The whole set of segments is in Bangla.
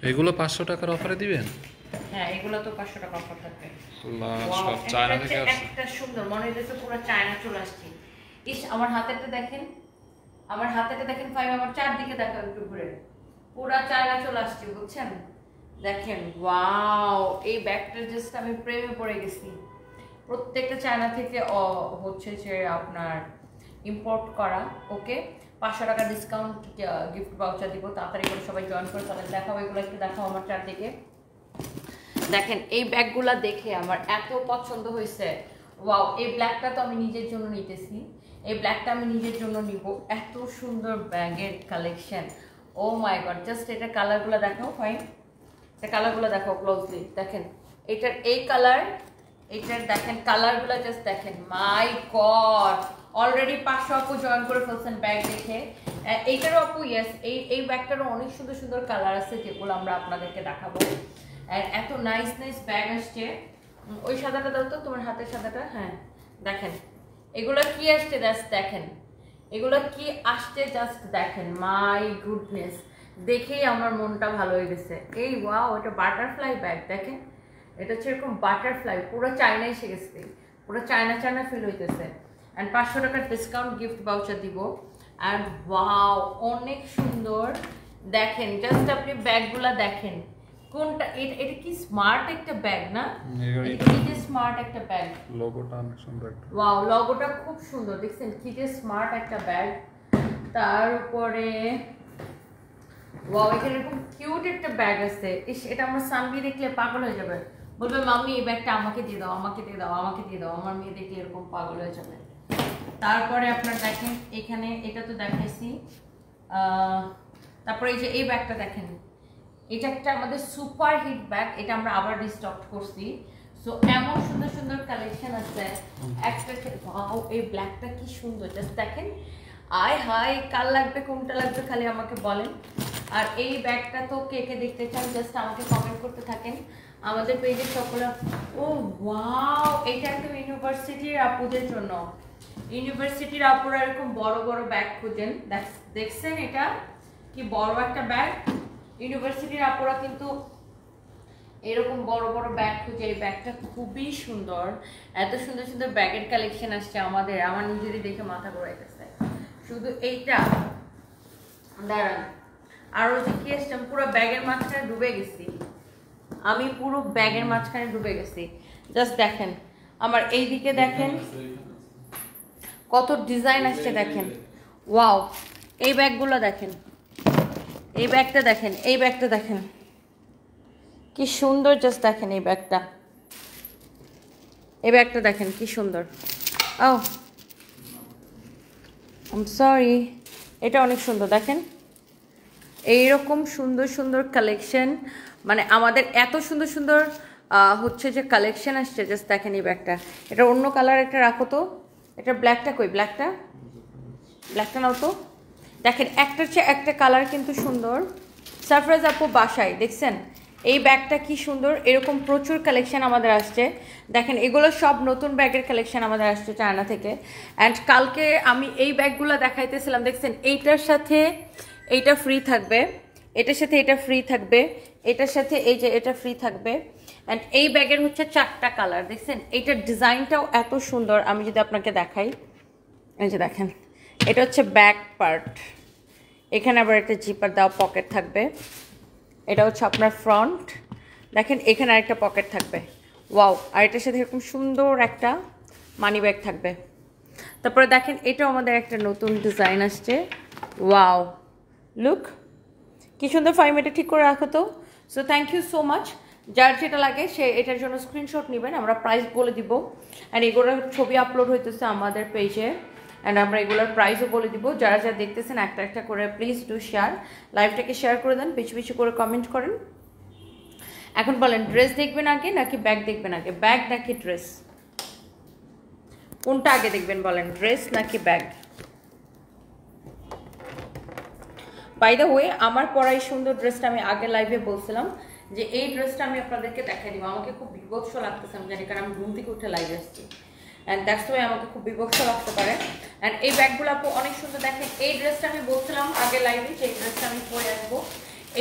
এগুলো 500 টাকার অফারে দিবেন? হ্যাঁ, এগুলো তো 500 টাকা অফার থাকবে। সব চায়না থেকে আসছে। একটা সুন্দর মনে হইতেছে পুরো চায়না চলে আসছে। ইস, আমার হাতেরটা দেখেন, আমার হাতেরটা দেখেন ভাই, আমার চারদিকে দেখো একটু ঘুরে, পুরো চায়না চলে আসছে, বুঝছেন? দেখেন, ওয়াও, এই ব্যাগটা জাস্ট আমি প্রেমে পড়ে গেছি। প্রত্যেকটা চায়না থেকে হচ্ছে যে আপনার ইম্পোর্ট করা। ওকে, 500 টাকা ডিসকাউন্ট গিফট ভাউচার দিব, তাড়াতাড়ি করে সবাই জয়েন করে। তাহলে দেখাও, এগুলো একটু দেখাও আমার চারদিকে। দেখেন এই ব্যাগগুলা দেখে আমার এত পছন্দ হয়েছে। ওয়াও, এই ব্ল্যাকটা তো আমি নিজের জন্য নিতেছি, এই ব্ল্যাকটা আমি নিজের জন্য নিব। এত সুন্দর ব্যাগের কালেকশন, ও মাই গড। জাস্ট এটা কালারগুলো দেখাও ফাইন, এটা কালারগুলো দেখাও ক্লোজলি। দেখেন এটার এই কালার, এটার দেখেন কালারগুলো জাস্ট দেখেন, মাই গড। অলরেডি 500 আপু জয়েন করে ফেলছেন ব্যাগ দেখে। এইটারও আপু ইয়েস, এই ব্যাগটারও অনেক সুন্দর সুন্দর কালার আছে, যেগুলো আমরা আপনাদেরকে দেখাবো। এত নাইস নাইস ব্যাগ আসছে। ওই সাদাটা দাও তো, তোমার হাতের সাদাটা। হ্যাঁ, দেখেন এগুলো কি আসছে জাস্ট দেখেন, এগুলো কি আসছে জাস্ট দেখেন, মাই গুডনেস। দেখেই আমার মনটা ভালো হয়ে গেছে। এই ওয়াও, এটা বাটারফ্লাই ব্যাগ দেখেন, এটা হচ্ছে এরকম বাটারফ্লাই, পুরো চায়না এসে গেছে, পুরো চায়না চায়না ফিল হইতেছে। অ্যান্ড 500 টাকার ডিসকাউন্ট গিফট ভাউচার দিব। অ্যান্ড ওয়াও, অনেক সুন্দর। দেখেন জাস্ট আপনি ব্যাগগুলা দেখেন, কোনটা এটা কি স্মার্ট একটা ব্যাগ না? এটা কি যে স্মার্ট একটা ব্যাগ, লোগোটা অনেক সুন্দর। ওয়াও, লোগোটা খুব সুন্দর, দেখছেন কি যে স্মার্ট একটা ব্যাগ। তার উপরে ওয়াও, এখানে এরকম কিউট একটা ব্যাগ আছে। ইস, এটা আমার সানভি দেখলে পাগল হয়ে যাবে, বলবে মাম্মি এই ব্যাগটা আমাকে দিয়ে দাও, আমাকে দিয়ে দাও, আমাকে দিয়ে দাও। আমার মেয়ে দেখলে এরকম পাগল হয়ে যাবে। তারপরে আপনার দেখেন এখানে, এটা তো দেখাইছি। তারপরে এই যে এই ব্যাগটা দেখেন, এটা একটা আমাদের সুপার হিট ব্যাগ, এটা আমরা আবার রিস্টক করছি। সো এমন সুন্দর সুন্দর কালেকশন আছে একটা। ওয়াও, এই ব্ল্যাকটা কি সুন্দর, জাস্ট দেখেন। আয় হাই, কাল লাগবে, কোনটা লাগবে খালি আমাকে বলেন। আর এই ব্যাগটা তো কে কে দেখতে চান জাস্ট আমাকে কমেন্ট করতে থাকেন আমাদের পেজে সকলে। ও ওয়াও, এটা একটা ইউনিভার্সিটির আপুদের জন্য। ইউনিভার্সিটির আপুরা এরকম বড় বড় ব্যাগ খুঁজেন, দেখছেন এটা কি বড় একটা ব্যাগ। ইউনিভার্সিটির আপুরা কিন্তু এরকম বড় বড় ব্যাগ খুঁজে। এই ব্যাগটা খুবই সুন্দর, এত সুন্দর সুন্দর ব্যাগের কালেকশন আসছে আমাদের, আমার নিজেরই দেখে মাথা ঘুরাইতেছে। শুধু এইটা দাঁড়ান, আরো যে কি আসছে, আমি পুরো ব্যাগের মাঝখানে ডুবে গেছি, আমি পুরো ব্যাগের মাঝখানে ডুবে গেছি। জাস্ট দেখেন আমার এই দিকে দেখেন কত ডিজাইন আসছে দেখেন। ওয়াও, এই ব্যাগগুলো দেখেন, এই ব্যাগটা দেখেন, এই ব্যাগটা দেখেন কি সুন্দর। জাস্ট দেখেন এই ব্যাগটা, এই ব্যাগটা দেখেন কি সুন্দর। ও আই এম সরি, এটা অনেক সুন্দর। দেখেন এইরকম সুন্দর সুন্দর কালেকশন, মানে আমাদের এত সুন্দর সুন্দর হচ্ছে যে কালেকশন আসছে। জাস্ট দেখেন এই ব্যাগটা, এটা অন্য কালার একটা রাখো তো, এটা ব্ল্যাকটা কই, ব্ল্যাকটা ব্ল্যাকটা নাও তো। দেখেন একটার চেয়ে একটা কালার কিন্তু সুন্দর। সারপ্রাইজ আপু বাসায় দেখছেন এই ব্যাগটা কি সুন্দর, এরকম প্রচুর কালেকশন আমাদের আসছে। দেখেন এগুলো সব নতুন ব্যাগের কালেকশন আমাদের আসছে চায়না থেকে। অ্যান্ড কালকে আমি এই ব্যাগগুলো দেখাইতেছিলাম, দেখছেন এইটার সাথে এইটা ফ্রি থাকবে, এটার সাথে এটা ফ্রি থাকবে, এটার সাথে এই যে এটা ফ্রি থাকবে। অ্যান্ড এই ব্যাগের হচ্ছে 4টা কালার, দেখছেন এইটার ডিজাইনটাও এত সুন্দর। আমি যদি আপনাকে দেখাই, এই যে দেখেন এটা হচ্ছে ব্যাক পার্ট, এখানে আবার একটা জিপার দেওয়া পকেট থাকবে। এটা হচ্ছে আপনার ফ্রন্ট, দেখেন এখানে আরেকটা পকেট থাকবে। ওয়াও, আর এটার সাথে এরকম সুন্দর একটা মানি ব্যাগ থাকবে। তারপরে দেখেন এটাও আমাদের একটা নতুন ডিজাইন আসছে। ওয়াও, লুক কি সুন্দর। 5 মিনিটে ঠিক করে রাখো তো। So thank you so much. যার যেটা লাগে সে এটার জন্য স্ক্রিনশট নেবেন, আমরা প্রাইস বলে দিব। অ্যান্ড এগুলোর ছবি আপলোড হইতেছে আমাদের পেজে, অ্যান্ড আমরা এগুলোর প্রাইসও বলে দিব। যারা যারা দেখতেছেন একটা একটা করে প্লিজ ডু শেয়ার, লাইভটাকে শেয়ার করে দেন, বেশি বেশি করে কমেন্ট করেন। এখন বলেন ড্রেস দেখবেন আগে নাকি ব্যাগ দেখবেন আগে, ব্যাগ নাকি ড্রেস, কোনটা আগে দেখবেন বলেন, ড্রেস নাকি ব্যাগ? বাই দ্য ওয়ে, আমার পরা এই সুন্দর ড্রেসটা আমি আগের লাইভে বলছিলাম যে এই ড্রেসটা আমি আপনাদেরকে দেখাই দিব। আমাকে খুব বিভৎস লাগতেছে আমি জানি, কারণ আমি ঘুম থেকে উঠে লাইভে আসছি, অ্যান্ড দ্যাটস ওয়াই আমাকে খুব বিভৎস লাগতে পারে। অ্যান্ড এই ব্যাগগুলো আপু অনেক সুন্দর। দেখেন এই ড্রেসটা আমি বলছিলাম আগের লাইভে যে এই ড্রেসটা আমি পরে আসবো,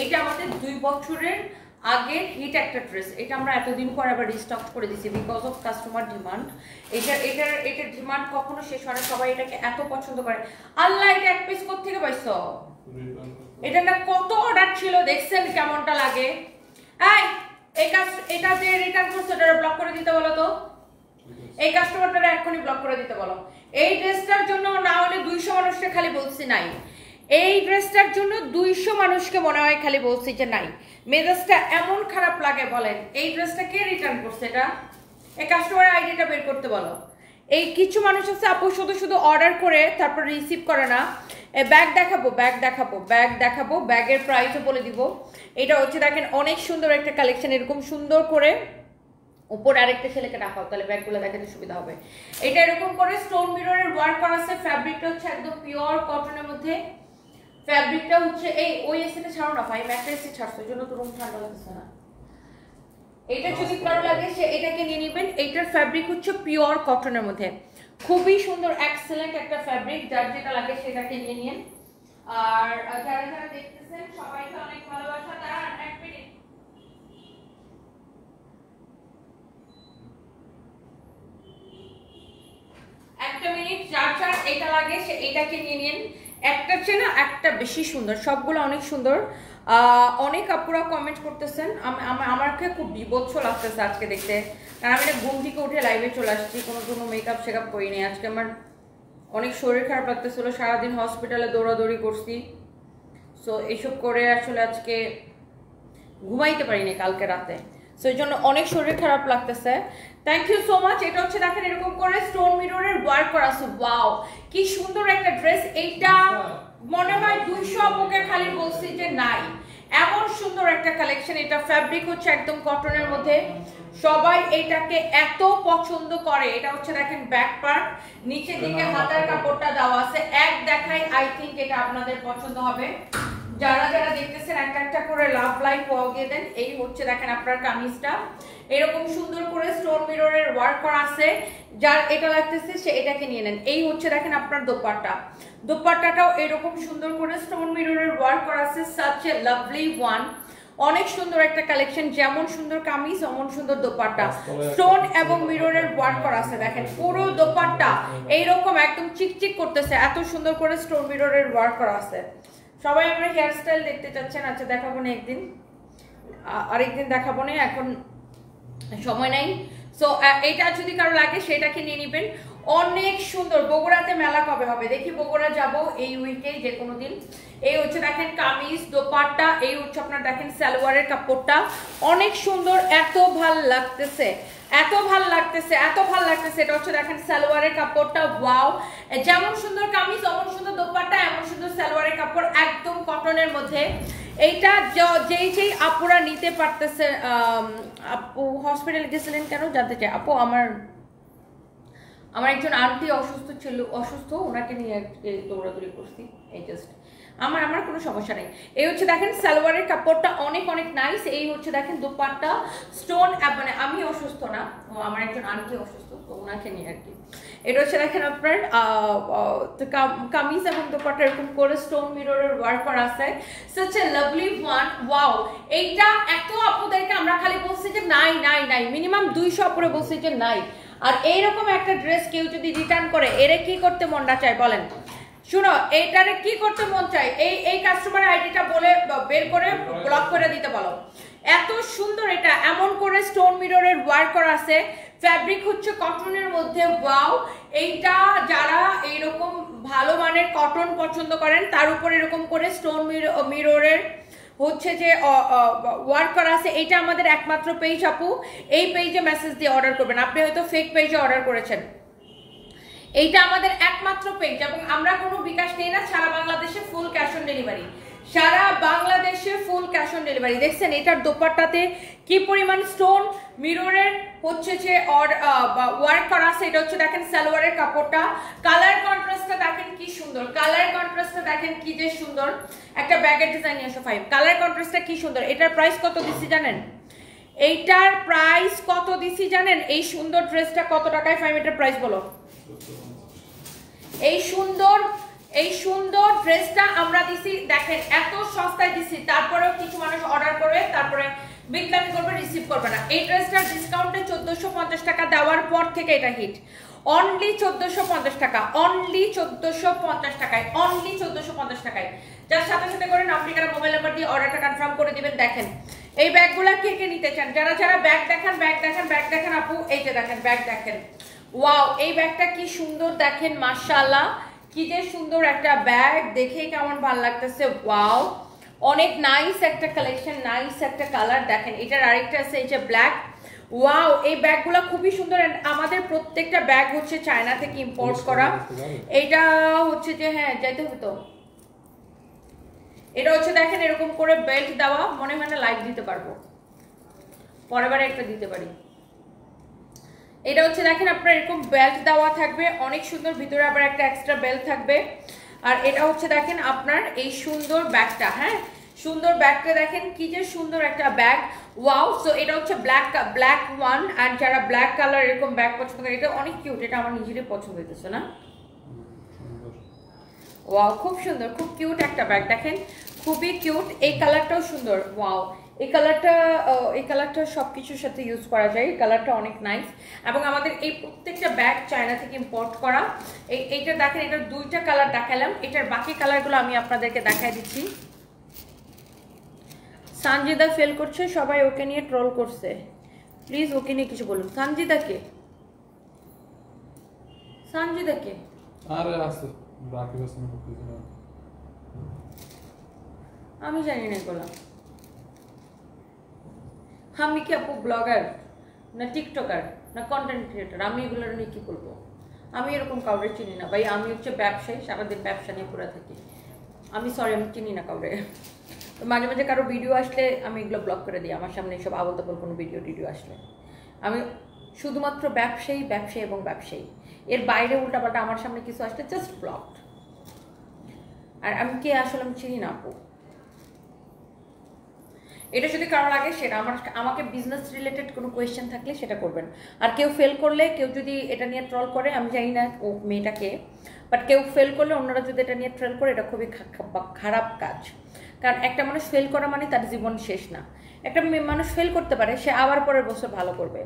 এইটা আমাদের 2 বছরের আগের হিট একটা ড্রেস। এটা আমরা এতদিন পর আবার রিস্টক করে দিছি বিকজ অফ কাস্টমার ডিমান্ড। এটার ডিমান্ড কখনো শেষ হয় না, সবাই এটাকে এত পছন্দ করে। আল্লাহ, এটা এক পিস কোত্থেকে পাইছো? এটা না কত অর্ডার ছিল, দেখছেন কেমনটা লাগে? এটা যে রিটার্ন করছে ওটা ব্লক করে দিতে বলো তো, এই কাস্টমারটা এখনই ব্লক করে দিতে বলো। এই ড্রেসটার জন্য না হলে 200 মানুষকে খালি বলছি নাই, এই ড্রেসটার জন্য 200 মানুষকে মনে হয় খালি বলছি যে নাই। মেজাজটা এমন খারাপ লাগে বলেন। এই ড্রেসটা কে রিটার্ন করছে? এটা এই কাস্টমারের আইডিটা বের করতে বলো। এই কিছু মানুষ আছে আপু শুধু শুধু অর্ডার করে তারপর রিসিভ করে না। ব্যাগ দেখাবো, ব্যাগ দেখাবো, ব্যাগ দেখাবো, ব্যাগের প্রাইসও বলে দিব। এটা হচ্ছে দেখেন অনেক সুন্দর একটা কালেকশন, এরকম সুন্দর করে উপরে আরেকটা ছেলেকে রাখাও, তাহলে ব্যাগগুলো দেখাতে সুবিধা হবে। এটা এরকম করে স্টোন মিররের ওয়ার্ক করা আছে। ফ্যাব্রিকটা হচ্ছে একদম পিওর কটনের মধ্যে। ফ্যাব্রিকটা হচ্ছে এই ওই এসিতে ছাড়ো না, 5 একটা এসি ছাড়ছো, এই জন্য তো রুম ঠান্ডা লাগছে না। এটা যদি কারো লাগে সে এটাকে নিয়ে নেবেন। এইটার ফ্যাব্রিক হচ্ছে পিওর কটনের মধ্যে, খুবই সুন্দর এক্সেলেন্ট একটা ফ্যাব্রিক। যার যেটা লাগে সেটাকে নিয়ে নিন। আর যারা যারা দেখতেছেন সবাইকে অনেক ভালোবাসা। তারা এক মিনিট, একটা মিনিট, যার যার এটা লাগে সে এটাকে নিয়ে নিন। একটা চেয়ে না একটা বেশি সুন্দর, সবগুলো অনেক সুন্দর। অনেক আপুরা কমেন্ট করতেছেন, আমাকে খুব বিভৎস লাগতেছে আজকে দেখতে, কারণ আমি ঘুম থেকে উঠে লাইভে চলে আসছি, কোনো মেকআপ শেকআপ করিনি। আজকে আমার অনেক শরীর খারাপ লাগতেছিল, সারাদিন হসপিটালে দৌড়াদৌড়ি করছি। সো এইসব করে আসলে আজকে ঘুমাইতে পারিনি কালকে রাতে, সো এই জন্য অনেক শরীর খারাপ লাগতেছে। Thank you so much. এটা হচ্ছে দেখেন এরকম করে স্টোন মিররের ওয়ার্ক করা আছে। ওয়াও, কি সুন্দর একটা ড্রেস। এইটা মনে হয় 200 আপুকে খালি বলছি যে নাই, এমন সুন্দর একটা কালেকশন। এটা ফ্যাব্রিক হচ্ছে একদম কটনের মধ্যে, সবাই এটাকে এত পছন্দ করে। এটা হচ্ছে দেখেন ব্যাক পার্ট, নিচের দিকে হাতার কাপড়টা দেওয়া আছে। এক দেখাই আই থিংক এটা আপনাদের পছন্দ হবে। যারা যারা দেখতেছেন একটা একটা করে লাভ লাইক ওয়াও দিয়ে দেন। এই হচ্ছে দেখেন আপনার কামিজটা, এরকম সুন্দর করে স্টোন মিররের ওয়ার্ক করা আছে। যার এটা লাগতেছে সে এটাকে নিয়ে নেন। এই হচ্ছে দেখেন আপনার দোপাট্টা, দোপাট্টাটাও এরকম সুন্দর করে স্টোন মিররের ওয়ার্ক করা আছে। সাচ এ লাভলি ওয়ান, অনেক সুন্দর একটা কালেকশন। যেমন সুন্দর কামিজ অমন সুন্দর দোপাট্টা, স্টোন এবং মিররের ওয়ার্ক করা আছে। দেখেন পুরো দোপাট্টা এইরখন একদম চিকচিক করতেছে, এত সুন্দর করে স্টোন মিররের ওয়ার্ক করা আছে। সবাই আমরা হেয়ার স্টাইল দেখতে চাচ্ছেন, আচ্ছা দেখাবো না একদিন, আরেকদিন দেখাবো না, এখন সময় নাই। সো এটা যদি কারো লাগে সেটাকে নিয়ে নেবেন। অনেক সুন্দর। বগুড়াতে মেলা কবে হবে দেখি, বগুড়া যাব এই উইকে যে কোনো দিন। এই হচ্ছে দেখেন কামিজ দোপাট্টা, এই হচ্ছে আপনার দেখেন সালোয়ারের কাপড়টা অনেক সুন্দর, এত ভাল লাগতেছে, এত ভাল লাগতেছে, এত ভাল লাগতেছে। এটা হচ্ছে দেখেন সালোয়ারের কাপড়টা, ওয়াও, যেমন সুন্দর কামিজ অমন সুন্দর দোপাট্টা, এমন সুন্দর সালোয়ারের কাপড়, একদম কটনের মধ্যে। এইটা যেই আপুরা নিতে পারতেছে। আপু হসপিটালে গেছিলেন কেন জানতে চাই? আপু আমার একজন আন্টি অসুস্থ, ওনাকে নিয়ে দৌড়াদৌড়ি করছি। এই জাস্ট আমার কোনো সমস্যা নেই। এই হচ্ছে দেখেন সালোয়ারের কাপড়টা অনেক অনেক নাইস। এই হচ্ছে দেখেন দোপাট্টা স্টোন, মানে আমি অসুস্থ না, আমার একজন আন্টি অসুস্থ, তো ওনাকে নিয়ে আর কি। এটা হচ্ছে দেখেন আপনার কামিজ এবং দোপাট্টা এরকম করে স্টোন মিররের ওয়ার্ক করা আছে। such a lovely one, wow. এইটা এত আপুদেরকে আমরা খালি বলছি যে নাই নাই নাই, মিনিমাম 200 আপুরে বলছি যে নাই। আর এইরকম একটা ড্রেস কেউ যদি রিটার্ন করে, এরে কি করতে মনটা চায় বলেন? শুনো, এইটারে কি করতে মন চায়? এই কাস্টমার আইডিটা বলে বের করে ব্লক করে দিতে বলো। এত সুন্দর এটা, এমন করে স্টোন মিররের ওয়ার্ক করা আছে। ফ্যাব্রিক হচ্ছে কটনের মধ্যে, ওয়াও। এইটা যারা এইরকম ভালো মানের কটন পছন্দ করেন তার উপর এরকম করে স্টোন মিররের হচ্ছে যে ওয়ার্ক করা আছে। এইটা আমাদের একমাত্র পেজ আপু, এই পেজে মেসেজ দিয়ে অর্ডার করবেন। আপনি হয়তো ফেক পেজে অর্ডার করেছেন, এইটা আমাদের একমাত্র পেজ এবং আমরা কোনো বিকাশ নেই না। সারা বাংলাদেশে ফুল ক্যাশ অন ডেলিভারি, সারা বাংলাদেশে ফুল ক্যাশ অন ডেলিভারি। দেখছেন এটার দোপাট্টাতে কি পরিমাণ স্টোন মিররের হচ্ছে যে ওয়ার্ক করা আছে। এটা হচ্ছে দেখেন সালোয়ারের কাপড়টা, কালার কন্ট্রাস্টটা দেখেন কি সুন্দর, কালার কন্ট্রাস্টটা দেখেন কি যে সুন্দর। একটা ব্যাগের ডিজাইন নিয়ে আসো 5, কালার কন্ট্রাস্টটা কি সুন্দর। এটার প্রাইস কত দিছি জানেন? এইটার প্রাইস কত দিছি জানেন? এই সুন্দর ড্রেসটা কত টাকায়? 5 এটার প্রাইস বলো। এই সুন্দর এই সুন্দর ড্রেসটা আমরা দিছি, দেখেন এত সস্তায় দিছি, তারপরেও কিছু মানুষ অর্ডার করবে, তারপরে বিটলামি করবে, রিসিভ করবে না। এই ড্রেসটার ডিসকাউন্টে 1450 টাকা দেওয়ার পর থেকে এটা হিট। অনলি 1450 টাকা, অনলি 1450 টাকায়, অনলি 1450 টাকায়। যার সাথে সাথে করে নাম ঠিকানা মোবাইল নাম্বার দিয়ে অর্ডারটা কনফার্ম করে দিবেন। দেখেন এই ব্যাগগুলা কে কে নিতে চান, যারা যারা ব্যাগ দেখান, ব্যাগ দেখান, ব্যাগ দেখান আপু, এই যে দেখেন ব্যাগ দেখেন, ওয়াও এই ব্যাগটা কি সুন্দর দেখেন, মাশাআল্লাহ কি যে সুন্দর একটা ব্যাগ, দেখেই কেমন ভালো লাগতেছে, ওয়াও অনেক নাইস একটা কালেকশন, নাইস একটা কালার। দেখেন এটার আরেকটা আছে এই যে ব্ল্যাক, ওয়াও এই ব্যাগগুলো খুবই সুন্দর। আমাদের প্রত্যেকটা ব্যাগ হচ্ছে চায়না থেকে ইম্পোর্ট করা। এইটা হচ্ছে যে হ্যাঁ যাইতে হবে তো, এটা হচ্ছে দেখেন এরকম করে বেল্ট দেওয়া, মনে হয় না লাইভ দিতে পারবো, পরের বারে একটা দিতে পারি। এটা হচ্ছে দেখেন আপনার এরকম বেল্ট দেওয়া থাকবে, অনেক সুন্দর, ভিতরে আবার একটা এক্সট্রা বেল্ট থাকবে। আর এটা হচ্ছে দেখেন আপনার এই সুন্দর ব্যাগটা, হ্যাঁ সুন্দর ব্যাগটা দেখেন কি যে সুন্দর একটা ব্যাগ, ওয়াও। সো এটা হচ্ছে ব্ল্যাক ওয়ান, আর যারা ব্ল্যাক কালার এরকম ব্যাগ পছন্দ করে, এটা অনেক কিউট, এটা আমার নিজেরই পছন্দ হইতেছে না, ওয়াও খুব সুন্দর, খুব কিউট একটা ব্যাগ, দেখেন খুবই কিউট। এই কালারটাও সুন্দর, ওয়াও এই কালারটা সবকিছুর সাথে ইউজ করা যায়, এই কালারটা অনেক নাইস। এবং আমাদের এই প্রত্যেকটা ব্যাগ চায়না থেকে ইম্পোর্ট করা। এইটা দেখেন, এটার দুইটা কালার দেখালাম, এটার বাকি কালারগুলো আমি আপনাদেরকে দেখাই দিচ্ছি। সানজিদা ফেল করছে, সবাই ওকে নিয়ে ট্রোল করছে, প্লিজ ওকে নিয়ে কিছু বলুন। সানজিদাকে আরে আছে বাকি বসে না, আমি জানি না এগুলো। আমি কি আপু ব্লগার না টিকটকার না কন্টেন্ট ক্রিয়েটার, আমি এগুলো নিয়ে কি বলবো? আমি এরকম কাউরে চিনি না ভাই, আমি হচ্ছে ব্যবসায়ী, সারাদিন ব্যবসা নিয়ে পুরো থাকি। আমি সরি, আমি চিনি না কাউরে। মাঝে মাঝে কারো ভিডিও আসলে আমি এগুলো ব্লক করে দিই, আমার সামনে এসব আবল তাবল কোনো ভিডিও আসলে। আমি শুধুমাত্র ব্যবসায়ী এবং ব্যবসায়ী, এর বাইরে উল্টাপাল্টা আমার সামনে কিছু আসলে জাস্ট ব্লকড। আর আমি কে আসলে আমি চিনি না আপু। এটা যদি কারো লাগে সেটা আমাকে বিজনেস রিলেটেড কোনো কোয়েশ্চেন থাকলে সেটা করবেন। আর কেউ ফেল করলে, কেউ যদি এটা নিয়ে ট্রল করে, আমি জানি না ও মেয়েটাকে, বাট কেউ ফেল করলে অন্যরা যদি এটা নিয়ে ট্রল করে, এটা খুবই খারাপ কাজ। কারণ একটা মানুষ ফেল করা মানে তার জীবন শেষ না। একটা মানুষ ফেল করতে পারে, সে আবার পরের বছর ভালো করবে।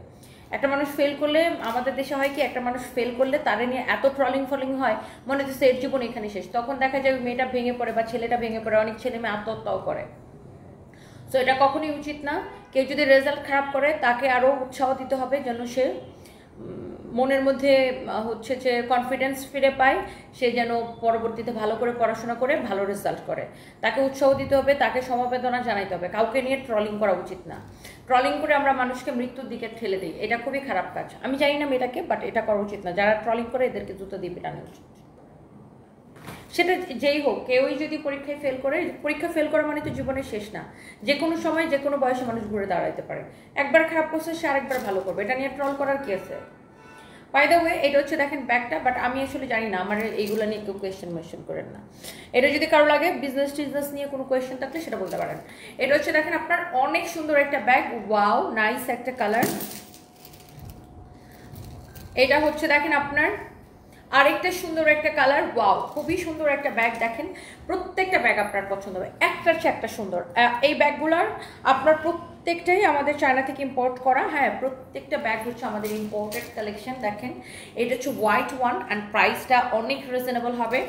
একটা মানুষ ফেল করলে, আমাদের দেশে হয় কি, একটা মানুষ ফেল করলে তারে নিয়ে এত ট্রলিং হয়, মনে হচ্ছে এর জীবন এখানে শেষ। তখন দেখা যায় মেয়েটা ভেঙে পড়ে বা ছেলেটা ভেঙে পড়ে, অনেক ছেলে মেয়ে আত্মহত্যাও করে। সো এটা কখনোই উচিত না। কেউ যদি রেজাল্ট খারাপ করে, তাকে আরও উৎসাহ দিতে হবে যেন সে মনের মধ্যে হচ্ছে যে কনফিডেন্স ফিরে পায়, সে যেন পরবর্তীতে ভালো করে পড়াশোনা করে ভালো রেজাল্ট করে। তাকে উৎসাহ দিতে হবে, তাকে সমবেদনা জানাইতে হবে। কাউকে নিয়ে ট্রলিং করা উচিত না। ট্রলিং করে আমরা মানুষকে মৃত্যুর দিকে ঠেলে দিই, এটা খুবই খারাপ কাজ। আমি জানি না মেয়েটাকে, বাট এটা করা উচিত না। যারা ট্রলিং করে এদেরকে জুতো দিয়ে পেটানো উচিত। সেটা যেই হোক, কেউই যদি পরীক্ষায় ফেল করে, পরীক্ষা ফেল করা মানে তো জীবনের শেষ না। যে কোনো সময় যে কোনো বয়সে মানুষ ঘুরে দাঁড়াইতে পারে। একবার খারাপ করছে, সে আরেকবার ভালো করবে, এটা নিয়ে ট্রল করার কি আছে? বাই দ্য ওয়ে, এটা হচ্ছে দেখেন ব্যাগটা, বাট আমি আসলে জানি না, আমার এইগুলো নিয়ে কেউ কোয়েশ্চেন করেন না। এটা যদি কারো লাগে বিজনেস নিয়ে কোনো কোয়েশ্চেন থাকলে সেটা বলতে পারেন। এটা হচ্ছে দেখেন আপনার অনেক সুন্দর একটা ব্যাগ, ওয়াও নাইস একটা কালার। এটা হচ্ছে দেখেন আপনার আরেকটা সুন্দর একটা কালার, ওয়াও খুবই সুন্দর একটা ব্যাগ। দেখেন প্রত্যেকটা ব্যাগ আপনার পছন্দ হবে, একটার চেয়ে একটা সুন্দর। এই ব্যাগগুলোর আপনার প্রত্যেকটাই আমাদের চায়না থেকে ইম্পোর্ট করা। হ্যাঁ, প্রত্যেকটা ব্যাগ হচ্ছে আমাদের ইম্পোর্টেড কালেকশন। দেখেন এটা হচ্ছে হোয়াইট ওয়ান, অ্যান্ড প্রাইসটা অনেক রিজনেবল হবে।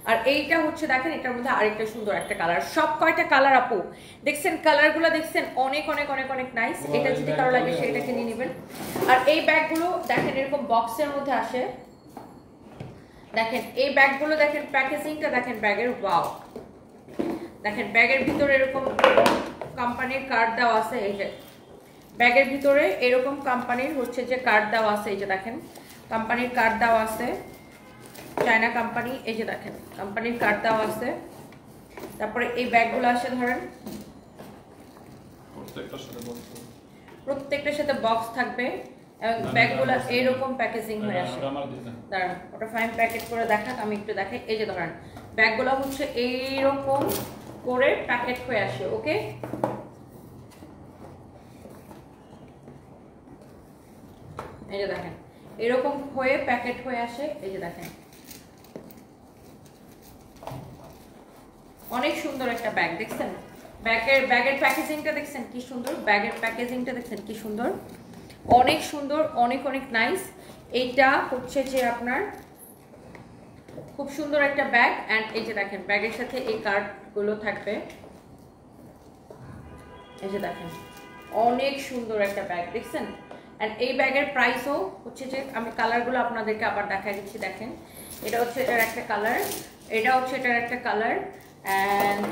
আর এইটা হচ্ছে দেখেন এটার মধ্যে আরেকটা সুন্দর একটা কালার। সব কয়টা কালার আপু দেখছেন, কালারগুলো দেখছেন, অনেক অনেক অনেক অনেক নাইস। এটা যদি কারো লাগে সেটা কিনে নেবেন। আর এই ব্যাগগুলো দেখেন এরকম বক্সের মধ্যে আসে। দেখেন এই ব্যাগগুলো দেখেন, প্যাকেজিংটা দেখেন ব্যাগের, ওয়াও দেখেন ব্যাগের ভিতরে এরকম কোম্পানির কার্ড দেওয়া আছে। এই যে ব্যাগের ভিতরে এরকম কোম্পানির হচ্ছে যে কার্ড দেওয়া আছে, এই যে দেখেন কোম্পানির কার্ড দেওয়া আছে, চায়না কোম্পানি। এই যে দেখেন কোম্পানির কার্ড দেওয়া আছে। তারপরে এই ব্যাগগুলো আসে ধরেন প্রত্যেকটার সাথে বক্স থাকবে, ব্যাগগুলো এরকম প্যাকেজিং হয়ে আসে। দাঁড়ান ওটা ফাইন প্যাকেট করে দেখাক, আমি একটু দেখাই। এই যে ধরেন ব্যাগগুলো হচ্ছে এইরকম করে প্যাকেট হয়ে আসে। ওকে, এই যে দেখেন এরকম হয়ে প্যাকেট হয়ে আসে। এই যে দেখেন অনেক সুন্দর একটা ব্যাগ দেখছেন, ব্যাগের প্যাকেজিংটা দেখছেন কি সুন্দর, ব্যাগের প্যাকেজিংটা দেখছেন কি সুন্দর, অনেক সুন্দর, অনেক অনেক নাইস। এইটা হচ্ছে যে আপনার খুব সুন্দর একটা ব্যাগ। অ্যান্ড এই যে দেখেন ব্যাগের সাথে এই কার্ডগুলো থাকবে, এই যে দেখেন অনেক সুন্দর একটা ব্যাগ দেখছেন। অ্যান্ড এই ব্যাগের প্রাইসও হচ্ছে যে আমি কালারগুলো আপনাদেরকে আবার দেখাই দিচ্ছি। দেখেন এটা হচ্ছে এটার একটা কালার, এটা হচ্ছে এটার একটা কালার, অ্যান্ড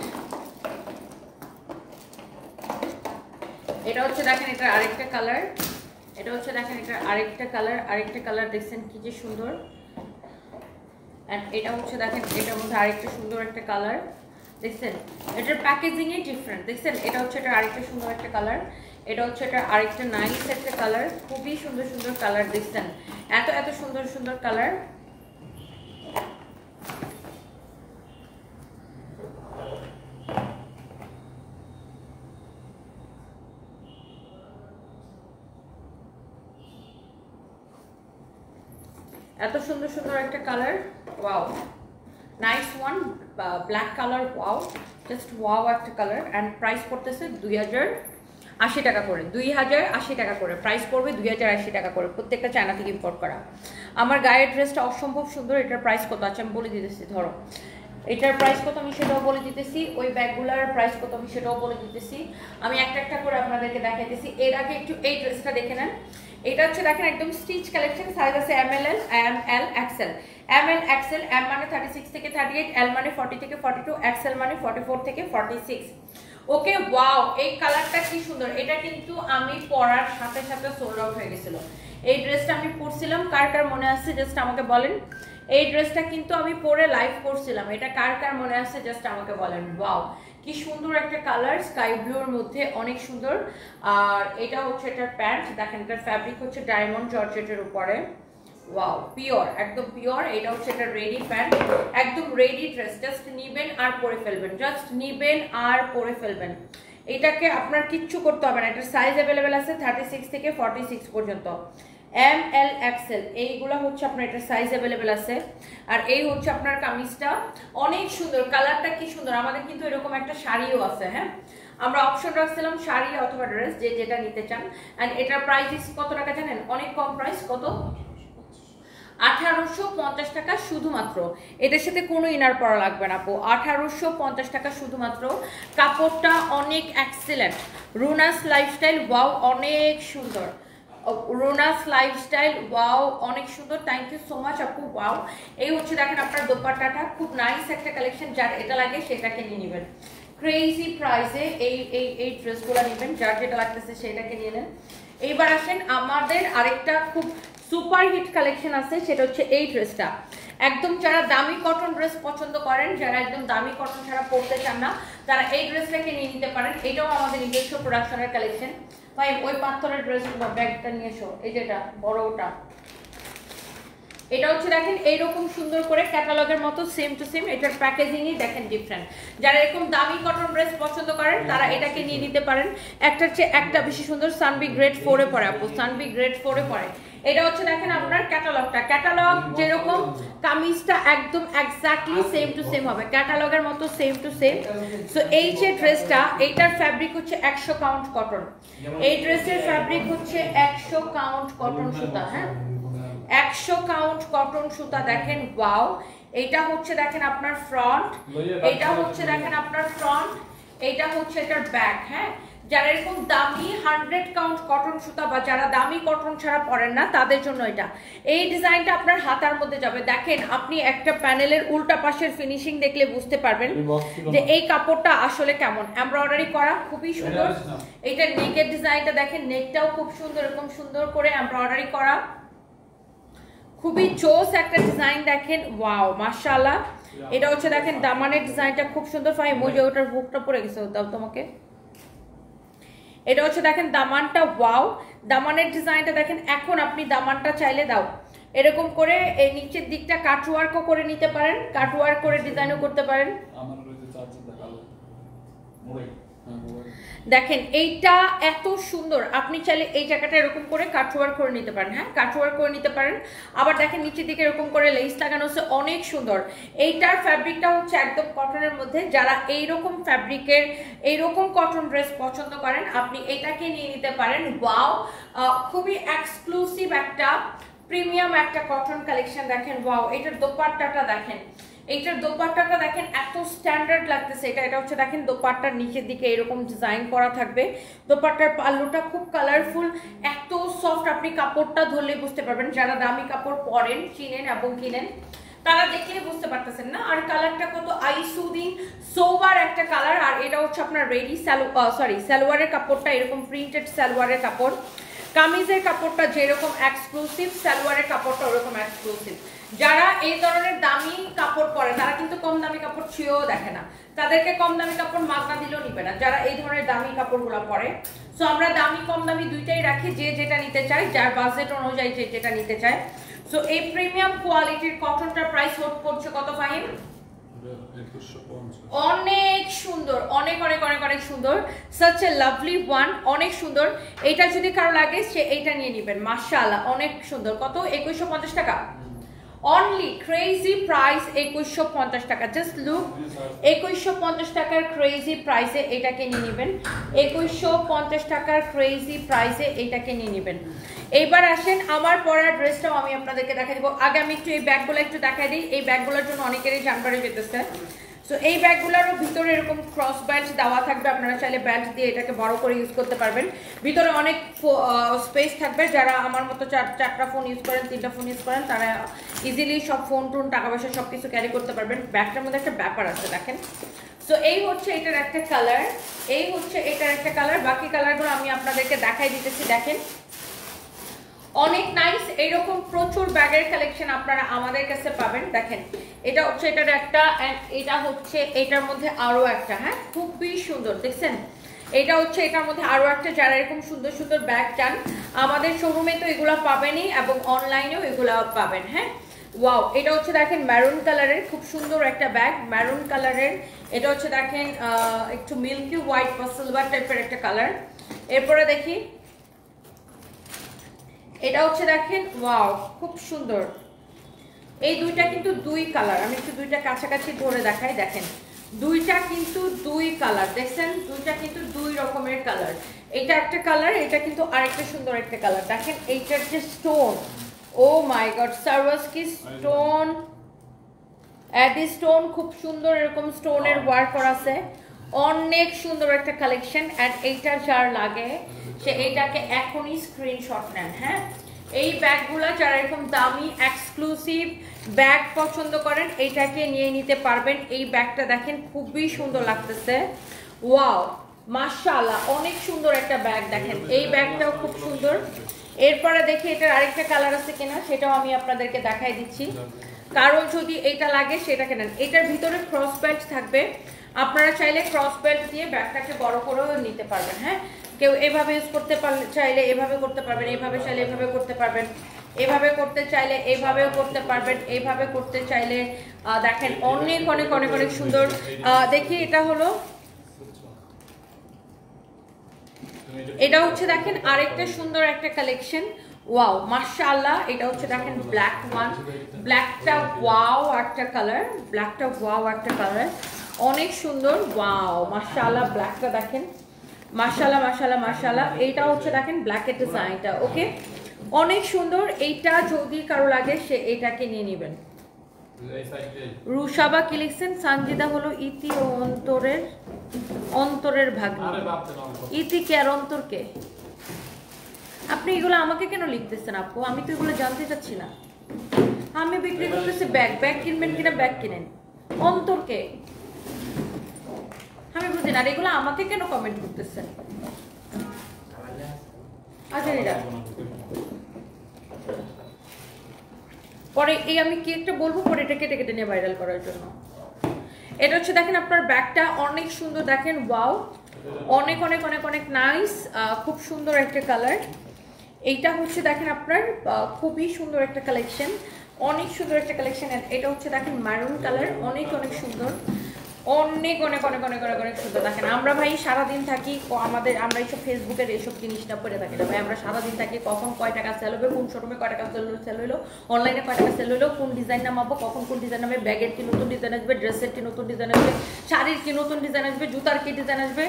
এটা হচ্ছে দেখেন এটার আরেকটা কালার, এটা হচ্ছে দেখেন এটার আরেকটা কালার দেখছেন কি যে সুন্দর। অ্যান্ড এটা হচ্ছে দেখেন এটার মধ্যে আরেকটা সুন্দর একটা কালার দেখছেন, এটার প্যাকেজিংয়ে ডিফারেন্ট দেখছেন। এটা হচ্ছে এটার আরেকটা সুন্দর একটা কালার, এটা হচ্ছে এটা আরেকটা নাইস একটা কালার, খুবই সুন্দর সুন্দর কালার দেখছেন, এত এত সুন্দর সুন্দর কালার। এত সুন্দর সুন্দর একটা colour, wow nice one, black colour, wow just wow একটা কালার। অ্যান্ড প্রাইস পড়তেছে 2080 টাকা করে, 2080 টাকা করে প্রাইস পড়বে, 2080 টাকা করে, প্রত্যেকটা চায়না থেকে ইম্পোর্ট করা। আমার গায়ের ড্রেসটা অসম্ভব সুন্দর, এটার প্রাইস কত আছে আমি বলে দিতেছি, ধরো এটার প্রাইস কত আমি সেটাও বলে দিতেছি, ওই ব্যাগগুলার প্রাইস কত আমি সেটাও বলে দিতেছি। আমি একটা একটা করে আপনাদেরকে দেখাইতেছি। এর আগে একটু এই ড্রেসটা দেখে নেন। এটা হচ্ছে দেখেন একদম স্টিচ কালেকশন, সাইজ আছে ML, XL। ML XL, M মানে 36 থেকে 38, L মানে 40 থেকে 42, XL মানে 44 থেকে 46। ওকে ওয়াও, এই কালারটা কি সুন্দর। এটা কিন্তু আমি পরার সাথে সাথে সোল্ড আউট হয়ে গেছিল। এই ড্রেসটা আমি পরছিলাম, কার কার মনে আছে জাস্ট আমাকে বলেন। এই ড্রেসটা কিন্তু আমি পরে লাইভ করছিলাম, এটা কার কার মনে আছে জাস্ট আমাকে বলেন। ওয়াও কি সুন্দর একটা কালার, স্কাই ব্লুর মধ্যে অনেক সুন্দর। আর এটা হচ্ছে এটার প্যান্ট, দেখেন এটার ফ্যাব্রিক হচ্ছে ডায়মন্ড জর্জেটের উপরে, ওয়াও পিওর, একদম পিওর। এটা হচ্ছে এটা রেডি প্যান্ট, একদম রেডি ড্রেস, জাস্ট নিবেন আর পরে ফেলবেন, জাস্ট নিবেন আর পরে ফেলবেন। এটাকে আপনার কিচ্ছু করতে হবে না। এটার সাইজ অ্যাভেলেবেল আছে 36 থেকে 46 পর্যন্ত, ML XL এইগুলো হচ্ছে আপনার এটার সাইজ অ্যাভেলেবেল আছে। আর এই হচ্ছে আপনার কামিজটা, অনেক সুন্দর, কালারটা কি সুন্দর। আমাদের কিন্তু এরকম একটা শাড়িও আছে, হ্যাঁ আমরা অপশন রাখছিলাম শাড়ি অথবা ড্রেস, যে যেটা নিতে চান। অ্যান্ড এটার প্রাইস কত টাকা জানেন, অনেক কম প্রাইস, কত 1850 টাকা শুধুমাত্র। এটার সাথে কোনো ইনার পরা লাগবে না আপু, 1850 টাকা শুধুমাত্র। কাপড়টা অনেক এক্সেলেন্ট, রুনাস লাইফস্টাইল, ওয়াও অনেক সুন্দর, রুনাস লাইফস্টাইল, ওয়াও অনেক সুন্দর, থ্যাংক ইউ সো মাচ আপু, ওয়াও। এই হচ্ছে দেখেন আপনার দোপাট্টাটা, খুব নাইস একটা কালেকশন, যার এটা লাগে সেটাকে নিয়ে নেবেন ক্রেজি প্রাইসে। এই ড্রেসগুলো নেবেন, যার যেটা লাগতেছে সেটাকে নিয়ে নেন। এইবার আসেন আমাদের আরেকটা খুব সুপার হিট কালেকশন আছে, সেটা হচ্ছে এই ড্রেসটা। একদম যারা দামি কটন ড্রেস পছন্দ করেন, যারা একদম দামি কটন ছাড়া পরতে চান না, তারা এই ড্রেসটাকে নিয়ে নিতে পারেন। এটাও আমাদের নিজস্ব প্রোডাকশনের কালেকশন। ভাই ওই পাথরের ড্রেস ব্যাগটা নিয়ে এসো, এই যেটা বড় ওটা। এটা হচ্ছে দেখেন এইরকম সুন্দর করে ক্যাটালগের মতো সেম টু সেম, এটার প্যাকেজিংই দেখেন ডিফারেন্ট। যারা এরকম দামি কটন ড্রেস পছন্দ করেন তারা এটাকে নিয়ে নিতে পারেন। একটার চেয়ে একটা বেশি সুন্দর, সানবি গ্রেড 4-এ পড়ে আপু, সানবি গ্রেড 4-এ পড়ে। এটা হচ্ছে দেখেন আপনার ক্যাটালগটা, ক্যাটালগ যেরকম কামিজটা একদম এক্স্যাক্টলি সেম টু সেম হবে, ক্যাটালগের মতো সেম টু সেম। সো এই যে ড্রেসটা, এইটার ফ্যাব্রিক হচ্ছে 100 কাউন্ট কটন, এই ড্রেসের ফ্যাব্রিক হচ্ছে 100 কাউন্ট কটন সুতা, হ্যাঁ 100 কাউন্ট কটন সুতা। দেখেন ওয়াও, এটা হচ্ছে দেখেন আপনার ফ্রন্ট, এটা হচ্ছে দেখেন আপনার ফ্রন্ট, এটা হচ্ছে এটার ব্যাক। হ্যাঁ যারা এরকম দামি 100 কাউন্ট কটন সুতা বা যারা দামি কটন ছাড়া পরেন না তাদের জন্য এটা। এই ডিজাইনটা আপনার হাতার মধ্যে যাবে। দেখেন আপনি একটা প্যানেলের উল্টা পাশের ফিনিশিং দেখলে বুঝতে পারবেন যে এই কাপড়টা আসলে কেমন, এমব্রয়ডারি করা, খুবই সুন্দর। এটা নেকের ডিজাইনটা দেখেন, নেকটাও খুব সুন্দর, এরকম সুন্দর করে এমব্রয়ডারি করা, খুবই জোস একটা ডিজাইন। দেখেন ওয়াও মাশাআল্লাহ। এটা হচ্ছে দেখেন দামানের ডিজাইনটা খুব সুন্দর। ফাইম ওই যে ওটার বুকটা পড়ে গেছে, দাও তোমাকে। এটা হচ্ছে দেখেন দামানটা, ওয়াও দামানের ডিজাইনটা দেখেন। এখন আপনি দামানটা চাইলে দাও এরকম করে এই নিচের দিকটা কাটওয়ার্কও করে নিতে পারেন, কাটওয়ার্ক করে ডিজাইনও করতে পারেন। দেখেন এইটা এত সুন্দর, আপনি চাইলে এই জায়গাটা এরকম করে কাটওয়ার্ক করে নিতে পারেন, হ্যাঁ কাটওয়ার্ক করে নিতে পারেন। আবার দেখেন নিচের দিকে এরকম করে লেস লাগানো হচ্ছে, অনেক সুন্দর। এইটার ফ্যাব্রিকটা হচ্ছে একদম কটনের মধ্যে, যারা এইরকম ফ্যাব্রিকের এইরকম কটন ড্রেস পছন্দ করেন আপনি এটাকে নিয়ে নিতে পারেন। ওয়াও, খুবই এক্সক্লুসিভ একটা প্রিমিয়াম একটা কটন কালেকশন। দেখেন ওয়াও, এটার দোপাট্টাটা দেখেন, এইটার দোপাট্টাটা দেখেন এত স্ট্যান্ডার্ড লাগতেছে। এটা হচ্ছে দেখেন দোপাট্টার নিচের দিকে এরকম ডিজাইন করা থাকবে, দোপাট্টার পাল্লুটা খুব কালারফুল, এত সফট, আপনি কাপড়টা ধরলে বুঝতে পারবেন। যারা দামি কাপড় পরেন, চিনেন এবং কিনেন, তারা দেখলে বুঝতে পারতেছেন না। আর কালারটা কত আই সুদিং সোবার একটা কালার। আর এটা হচ্ছে আপনার রেডি সালোয়ারের কাপড়টা এরকম প্রিন্টেড সালোয়ারের কাপড়, কামিজের কাপড়টা যেরকম এক্সক্লুসিভ, সালোয়ারের কাপড়টা ওরকম এক্সক্লুসিভ। যারা এই ধরনের দামি কাপড় পরে তারা কিন্তু কম দামি কাপড় ছুঁয়েও দেখে না, তাদেরকে কম দামি কাপড় মাগনা দিলেও নিবে না যারা এই ধরনের দামি কাপড়গুলো পরে। সো আমরা দামি কম দামি দুইটাই রাখি, যে যেটা নিতে চায়, যার বাজেট অনুযায়ী যে যেটা নিতে চায়। সো এই প্রিমিয়াম কোয়ালিটির কটনটার প্রাইস হোট করছে কত ফাহিম? অনেক সুন্দর, অনেক অনেক অনেক অনেক সুন্দর, সাচ এ লাভলি ওয়ান, অনেক সুন্দর। এটা যদি কারো লাগে সে এইটা নিয়ে নেবেন, মাশাআল্লাহ অনেক সুন্দর। কত? 2150 টাকা অনলি, ক্রেজি প্রাইস 2150 টাকা। জাস্ট লুক, 2150 টাকার ক্রেজি প্রাইসে এটাকে নিয়ে নেবেন, 2150 টাকার ক্রেজি প্রাইসে এটাকে নিয়ে নেবেন। এইবার আসেন আমার পরার ড্রেসটাও আমি আপনাদেরকে দেখাই দিব। আগে আমি একটু এই ব্যাগগুলো একটু দেখাই দিই, এই ব্যাগগুলোর জন্য অনেকেরই জান বেড়ে যেতেছে। সো এই ব্যাগগুলোরও ভিতরে এরকম ক্রস বেল্ট দেওয়া থাকবে, আপনারা চাইলে বেল্ট দিয়ে এটাকে বড় করে ইউজ করতে পারবেন। ভিতরে অনেক স্পেস থাকবে, যারা আমার মতো চারটা ফোন ইউজ করেন, 3টা ফোন ইউজ করেন, তারা ইজিলি সব ফোন টোন টাকা পয়সা সব কিছু ক্যারি করতে পারবেন। ব্যাগটার মধ্যে একটা ব্যাপার আছে দেখেন। সো এই হচ্ছে এটার একটা কালার, এই হচ্ছে এটার একটা কালার, বাকি কালারগুলো আমি আপনাদেরকে দেখাই দিতেছি। দেখেন অনেক নাইস, এইরকম প্রচুর ব্যাগের কালেকশন আপনারা আমাদের কাছে পাবেন। দেখেন এটা হচ্ছে এটার একটা, এটা হচ্ছে এটার মধ্যে আরো একটা, হ্যাঁ খুবই সুন্দর দেখছেন। এটা হচ্ছে এটার মধ্যে আরো একটা, যারা এরকম সুন্দর সুন্দর ব্যাগ চান আমাদের শোরুমে তো এগুলো পাবেনই এবং অনলাইনেও এগুলো পাবেন। হ্যাঁ ওয়াও, এটা হচ্ছে দেখেন ম্যারুন কালারের, খুব সুন্দর একটা ব্যাগ, ম্যারুন কালারের। এটা হচ্ছে দেখেন একটু মিল্কি হোয়াইট বা সিলভার টাইপের একটা কালার। এরপরে দেখি এটা হচ্ছে দেখেন ওয়াও খুব সুন্দর। এই দুইটা কিন্তু দুই কালার, আমি একটু দুইটা কাছাকাছি ধরে দেখাই। দেখেন দুইটা কিন্তু দুই কালার, দেখছেন দুইটা কিন্তু দুই রকমের কালার। এটা একটা কালার, এটা কিন্তু আরেকটা সুন্দর একটা কালার। দেখেন এইটার যে স্টোন, ও মাই গড, সারওয়াস্কি স্টোন, অ্যাডি স্টোন, খুব সুন্দর এরকম স্টোনের ওয়ার্ক করা আছে, অনেক সুন্দর একটা কালেকশন। অ্যান্ড এইটা যার লাগে সে এইটাকে এখনই স্ক্রিনশট নেন। হ্যাঁ এই ব্যাগগুলো যারা এরকম দামি এক্সক্লুসিভ ব্যাগ পছন্দ করেন এইটাকে নিয়ে নিতে পারবেন। এই ব্যাগটা দেখেন খুবই সুন্দর লাগতেছে, ওয়াও মাশাআল্লাহ অনেক সুন্দর একটা ব্যাগ। দেখেন এই ব্যাগটাও খুব সুন্দর। এরপরে দেখি এটার আরেকটা কালার আছে কিনা, সেটাও আমি আপনাদেরকে দেখাই দিচ্ছি। কারণ যদি এইটা লাগে সেটাকে নেন। এটার ভিতরে ক্রস বেল্ট থাকবে, আপনারা চাইলে ক্রস বেল্ট দিয়ে ব্যাগটাকে বড় করেও নিতে পারবেন। হ্যাঁ কেউ এভাবে ইউজ করতে চাইলে এভাবে করতে পারবেন, এভাবে চাইলে এভাবে করতে পারবেন, এভাবে করতে চাইলে এভাবেও করতে পারবেন, এইভাবে করতে চাইলে দেখেন অনেক অনেক অনেক অনেক সুন্দর। দেখি এটা হলো, এটা হচ্ছে দেখেন আরেকটা সুন্দর একটা কালেকশন, ওয়াও মাশাআল্লাহ। এটা হচ্ছে দেখেন ব্ল্যাক ওয়ান, ব্ল্যাকটা ওয়াও একটা কালার, ব্ল্যাকটা ওয়াও একটা কালার, অনেক সুন্দর, ওয়াও মাশাআল্লাহ। ব্ল্যাকটা দেখেন মাশাআল্লাহ মাশাআল্লাহ মাশাআল্লাহ। এইটা হচ্ছে দেখেন ব্ল্যাকের ডিজাইনটা, ওকে অনেক সুন্দর। এইটা যদি কারো লাগে সে এটাকে নিয়ে নেবেন। রুশাবা কালেকশন, সানজিদা হলো ইতি ও অন্তরের ভাগ্নি। ইতি কে আর অন্তর কে? আপনি এগুলো আমাকে কেন লিখতেছেন আপু? আমি তো এগুলো জানতে চাচ্ছি না। আমি বিক্রি করতেছি ব্যাগ, ব্যাগ কিনবেন কিনা ব্যাগ কিনেন, অন্তর কে আমি বুঝি না। আর এগুলো আমাকে কেন কমেন্ট করতেছেন? আচ্ছা এটা পরে এই আমি কি একটা বলবো, পরে এটা কেটে কেটে নিয়ে ভাইরাল করার জন্য। এটা হচ্ছে দেখেন আপনার ব্যাগটা অনেক সুন্দর, দেখেন ওয়াও অনেক অনেক অনেক অনেক নাইস, খুব সুন্দর একটা কালার। এইটা হচ্ছে দেখেন আপনার খুবই সুন্দর একটা কালেকশন, অনেক সুন্দর একটা কালেকশন। এটা হচ্ছে দেখেন মারুন কালার, অনেক অনেক সুন্দর, অনেক অনেক অনেক অনেক অনেক অনেক সুন্দর। দেখেন আমরা ভাই সারাদিন থাকি আমরা এইসব ফেসবুকের এইসব জিনিসটা পরে থাকি না ভাই, আমরা সারাদিন থাকি কখন কয় টাকা সেল হবে, কোন শোরুমে কয় টাকা সেল হলো, অনলাইনে কয় টাকা সেল হলো, কোন ডিজাইন নামাবো, কখন কোন ডিজাইন নামে, ব্যাগের কি নতুন ডিজাইন আসবে, ড্রেসের কি নতুন ডিজাইন আসবে, শাড়ির কি নতুন ডিজাইন আসবে, জুতার কি ডিজাইন আসবে,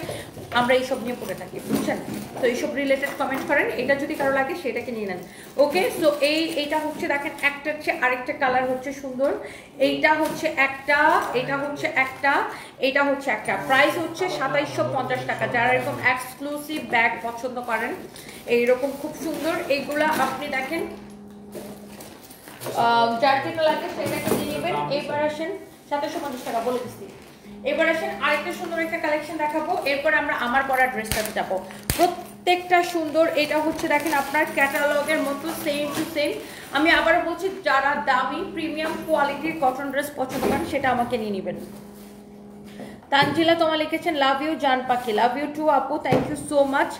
আমরা এইসব নিয়ে পরে থাকি, বুঝছেন? তো এইসব রিলেটেড কমেন্ট করেন, এটা যদি কারো লাগে সেটাকে নিয়ে নেন। ওকে, সো এইটা হচ্ছে দেখেন একটা হচ্ছে আরেকটা কালার হচ্ছে সুন্দর, এইটা হচ্ছে একটা, এটা হচ্ছে একটা, এটা হচ্ছে একটা। প্রাইস হচ্ছে 2750 টাকা। যারা এরকম এক্সক্লুসিভ ব্যাগ পছন্দ করেন এইরকম খুব সুন্দর, এইগুলা আপনি দেখেন যার যেটা লাগে সেটাকে নিয়ে নেবেন। এবার আসেন 2750 টাকা বলে দিচ্ছি। এবার আসেন আরেকটা সুন্দর একটা কালেকশন দেখাবো, এরপর আমরা আমার পরা ড্রেসটাতে যাবো। প্রত্যেকটা সুন্দর। এটা হচ্ছে দেখেন আপনার ক্যাটালগের মতো সেম টু সেম। আমি আবারও বলছি, যারা দামি প্রিমিয়াম কোয়ালিটির কটন ড্রেস পছন্দ করেন সেটা আমাকে নিয়ে নেবেন। তানজিলা তোমা লিখেছেন লাভ ইউ জান পাখি, লাভ ইউ টু আপু, thank you so much.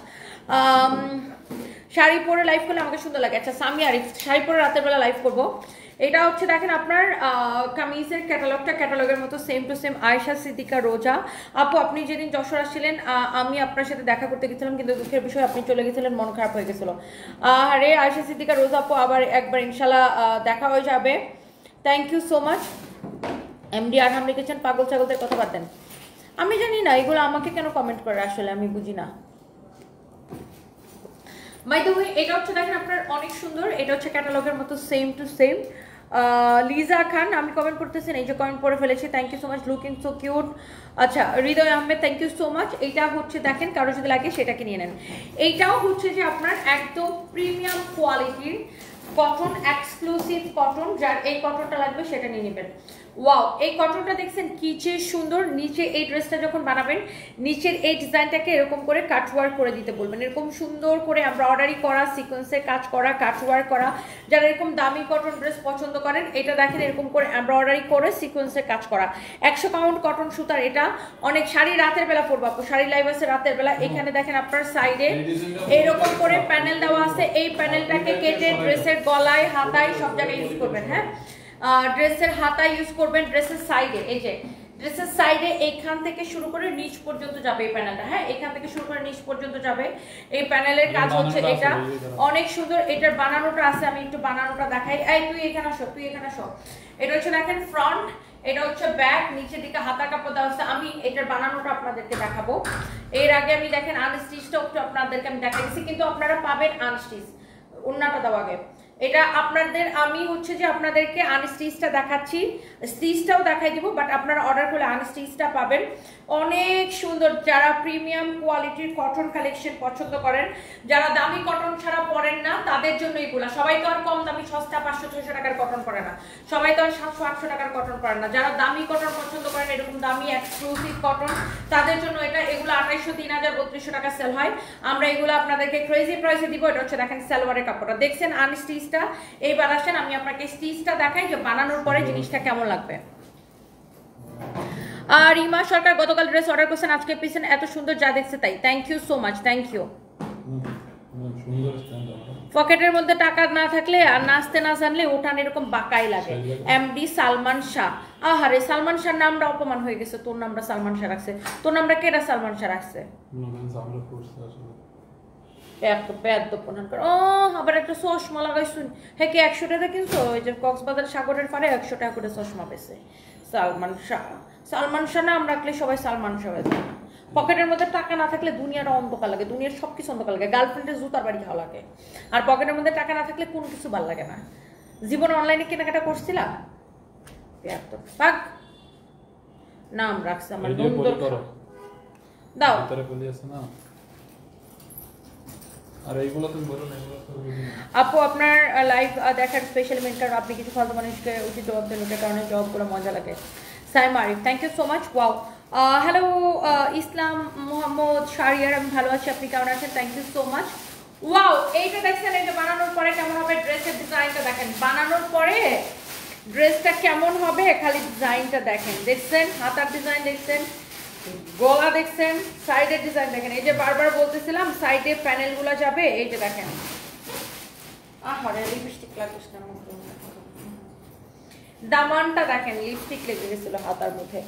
Sari পরে লাইভ করলে আমাকে সুন্দর লাগে। আচ্ছা সামি আরিফ, শাড়ি পরে রাতের বেলা লাইভ করবো। এটা হচ্ছে দেখেন আপনার কামিজের ক্যাটালগের মতো same to same. Ayesha Siddika Roza আপু, আপনি যেদিন যশোর আসছিলেন আমি আপনার সাথে দেখা করতে গেছিলাম, কিন্তু দুঃখের বিষয় আপনি চলে গেছিলেন, মন খারাপ হয়ে গেছিলো। আরে আয়েশা সিদ্দিকা রোজা আপু, আবার একবার ইনশাল্লাহ দেখা হয়ে যাবে। Thank you so much. MD Arham লিখেছেন পাগল ছাগলদের কথা বাদ দেন। আমি জানি না এগুলো আমাকে কেন কমেন্ট করে, আসলে আমি বুঝি না। বাই দ্য ওয়ে, এটা হচ্ছে দেখেন আপনার অনেক সুন্দর, এটা হচ্ছে ক্যাটালগের মতো same to same. Liza Khan আমি কমেন্ট করতেছেন, এই যে কমেন্ট করে ফেলেছি, thank you so much, looking so cute. আচ্ছা Hriday Ahmed, thank you so much. এইটা হচ্ছে দেখেন কারো যদি লাগে সেটাকে নিয়ে নেন। এইটাও হচ্ছে যে আপনার একদম প্রিমিয়াম কোয়ালিটির কটন, এক্সক্লুসিভ কটন, যার এই কটনটা লাগবে সেটা নিয়ে নেবেন। ওয়াও, এই কটনটা দেখছেন কি যে সুন্দর। নিচে এই ড্রেসটা যখন বানাবেন নিচের এই ডিজাইনটাকে এরকম করে কাটওয়ার্ক করে দিতে বলবেন, এরকম সুন্দর করে এমব্রয়ডারি করা, সিকোয়েন্সের কাজ করা, কাটওয়ার্ক করা। যারা এরকম দামি কটন ড্রেস পছন্দ করেন, এটা দেখেন এরকম করে এমব্রয়ডারি করে সিকোয়েন্সের কাজ করা, 100 পাউন্ড কটন সুতার। এটা অনেক শাড়ি রাতের বেলা পরবো আপু, শাড়ি লাইভ আছে রাতের বেলা। এখানে দেখেন আপনার সাইডে এইরকম করে প্যানেল দেওয়া আছে, এই প্যানেলটাকে কেটে ড্রেসের গলায়, হাতায় সব জায়গায় ইউজ করবেন। হ্যাঁ, ড্রেসের হাতা ইউজ করবেন, ড্রেসের সাইডে, এই যে ড্রেসের সাইডে এইখান থেকে শুরু করে নিচ পর্যন্ত যাবে এই প্যানেলটা। হ্যাঁ, এখান থেকে শুরু করে নিচ পর্যন্ত যাবে এই প্যানেলের কাজ হচ্ছে এটা অনেক সুন্দর। এটার বানানোটা আছে, আমি একটু বানানোটা দেখাই। এই তুই এখানে আসো, তুই এখানে আসো। এটা হচ্ছে দেখেন ফ্রন্ট, এটা হচ্ছে ব্যাক, নিচের দিকে হাতা কাপড় দেওয়া আছে। আমি এটার বানানোটা আপনাদেরকে দেখাবো। এর আগে আমি দেখেন আনস্টিচটা একটু আপনাদেরকে আমি দেখাইছি, কিন্তু আপনারা পাবেন আনস্টিচ। ওন্নাটা দেওয়া আগে, এটা আপনাদের আমি হচ্ছে যে আপনাদেরকে আনস্টিচটা দেখাচ্ছি, স্টিচটাও দেখাই দিব, বাট আপনারা অর্ডার করলে আনস্টিচটা পাবেন। অনেক সুন্দর। যারা প্রিমিয়াম কোয়ালিটির কটন কালেকশন পছন্দ করেন, যারা দামি কটন ছাড়া পরেন না, তাদের জন্য এগুলা। সবাই তো আর কম দামি সস্তা 500-600 টাকার কটন পরে না, সবাই তো আর 700-800 টাকার কটন পরে না। যারা দামি কটন পছন্দ করেন, এরকম দামি এক্সক্লুসিভ কটন, তাদের জন্য এটা। এগুলো 2800, 3000, 3200 টাকা সেল হয়। আমরা এগুলো আপনাদেরকে ক্রেজি প্রাইসে দিব। এটা হচ্ছে দেখেন সালোয়ারের কাপড়টা, দেখছেন আনস্টিচটা। এইবার আসেন আমি আপনাকে স্টিচটা দেখাই যে বানানোর পরে জিনিসটা কেমন লাগবে। আর রিমা সরকার গতকাল ড্রেস অর্ডার করছেন, আজকে পেয়েছেন, এত সুন্দর যা দেখছে তাই। Thank you so much, thank you. পকেটের মধ্যে টাকা না থাকলে আর নাচতে না জানলে ওঠান এরকম বাঁকাই লাগে। এমডি সালমান শাহ, আহারে সালমান শাহ নামটা অপমান হয়ে গেছে। তোর নামটা সালমান শাহ রাখছে, তোর নামটা কেটা সালমান শাহ রাখছে? আবার একটা চশমা লাগাইছুন, হ্যাঁ কি 100 টাকা কিনছো? ওই যে কক্সবাজার সাগরের পারে 100 টাকা করে চশমা পেয়েছে। সালমান শাহ, সালমান শাহ নাম রাখলে সবাই সালমান শাহ হয়ে যায় না। পকেটের মধ্যে টাকা না থাকলে দুনিয়াটা অন্ধকার লাগে, দুনিয়ার সবকিছু অন্ধকার লাগে। গার্লফ্রেন্ডের জুতার বাড়ি খাওয়া লাগে, আর পকেটের মধ্যে টাকা না থাকলে কোনো কিছু ভালো লাগে না। জীবনে অনলাইনে কেনাকাটা করছিলা? নাম রাখছে আমার দাও। আপু আপনার লাইভ দেখার স্পেশাল মেন্টর, আপনি কিছু ফালতু মানুষকে উচিত জবাব দেন, ওটার কারণে জবাবগুলো মজা লাগে। Saim Arif, thank you so much. Wow, hello Islam Mohammad Shahriar, আমি ভালো আছি, আপনি কেমন আছেন? Thank you so much. Wow, এইটা দেখছেন, এটা বানানোর পরে কেমন হবে? ড্রেসের ডিজাইনটা দেখেন, বানানোর পরে ড্রেসটা কেমন হবে, খালি ডিজাইনটা দেখেন। দেখছেন হাতার ডিজাইন, দেখছেন গলা, দেখছেন সাইডের ডিজাইন দেখেন। এই যে বারবার বলতেছিলাম সাইডে প্যানেলগুলো যাবে, এই যে দেখেন। আহারে লিপস্টিক লাগিস না, দামানটা দেখেন, লিপস্টিক লেগে গেছিল হাতার মধ্যে।